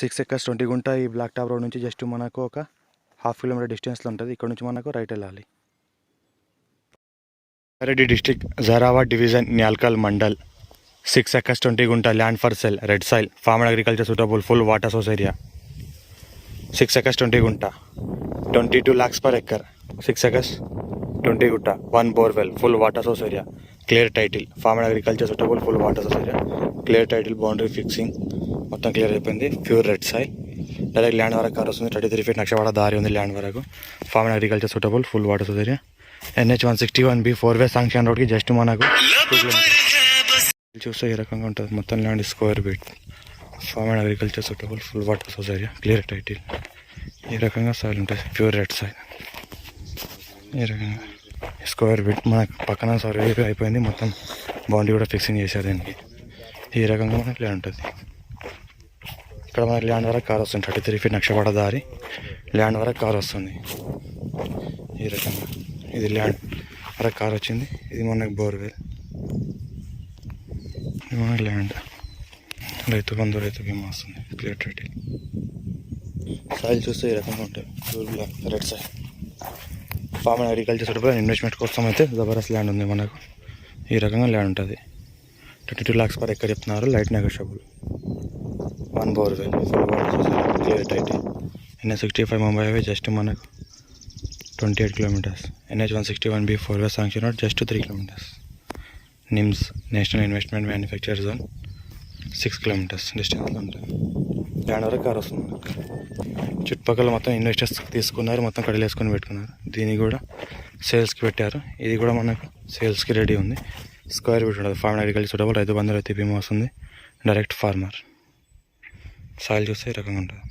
6 acres 20 గుంట ఈ black top road నుంచి జస్ట్ మనకు ఒక ½ కిలోమీటర్ డిస్టెన్స్లో ఉంటుంది. ఇక్కడ నుంచి మనకు రైట్ వెళ్ళాలి. రెడ్డి డిస్ట్రిక్ట్, జరావా డివిజన్, న్యాల్కల్ మండల్. 6 acres 20 గుంట land for sale, red soil, farm and agriculture suitable, full water source area. 6 acres 20 గుంట, 22 lakhs per acre. 6 acres 20 గుంట, 1 borewell, full water source area, clear title, farm and agriculture suitable, full water source area, clear title, boundary fixing మొత్తం clear అయిపోయింది. Pure red soil, direct land వరకు car వస్తుంది. 33 feet నక్షవాడ దారి ఉంది land వరకు. Farm and agriculture suitable, full water source area. NH 161B 4-way sanction రోడ్కి just మనకు 2 kilometers. చూస్తే ఈ రకంగా ఉంటుంది మొత్తం land. Square feet, farm and agriculture suitable, full water source area, clear title. ఈ రకంగా సాయిల్ ఉంటుంది, ప్యూర్ రెడ్ సాయిల్. ఈ రకంగా స్క్వేర్ ఫీట్ మనకు పక్కన సర్వే అయిపోయింది. మొత్తం బౌండరీ కూడా ఫిక్సింగ్ చేశారు దీనికి. ఈ రకంగా మనకి ల్యాండ్ ఉంటుంది. ఇక్కడ మనకి ల్యాండ్ వరకు కార్ వస్తుంది. 33 feet నక్షవాడ దారి ల్యాండ్ వరకు కార్ వస్తుంది. ఈ రకంగా ఇది ల్యాండ్ వరకు కార్ వచ్చింది. ఇది మనకి బోర్వెల్, ఇది మనకి ల్యాండ్. రైతు బంధు, రైతు బీమా వస్తుంది, క్లియర్ టైటిల్. సాయిల్ చూస్తే ఈ రకంగా ఉంటుంది, red soil. Farm and agriculture suitable. Investment కోసం అయితే జబర్దస్త్ ల్యాండ్ ఉంది మనకు. ఈ రకంగా ల్యాండ్ ఉంటుంది. 22 lakhs per acre చెప్తున్నారు, light negotiable. 1 borewell, full water, clear title. NH 65 Mumbai highway just మనకు 28 kilometers. NH 161B 4-way sanction road just 3 kilometers. NIMS, national investment manufacture zone 6 kilometers డిస్టెన్స్లో ఉంటుంది. ల్యాండ్ వరకు కార్ వస్తుంది. చుట్టుపక్కల మొత్తం ఇన్వెస్టర్స్ తీసుకున్నారు, మొత్తం కడలు వేసుకొని పెట్టుకున్నారు. దీన్ని కూడా సేల్స్కి పెట్టారు. ఇది కూడా మనకు సేల్స్కి రెడీ ఉంది. స్క్వేర్ ఫీట్ ఉంటుంది. Form and agriculture suitable, Rythu Bandhu, రైతు బీమా వస్తుంది, డైరెక్ట్ ఫార్మర్. సాయిల్ చూస్తే ఈ రకంగా ఉంటుంది.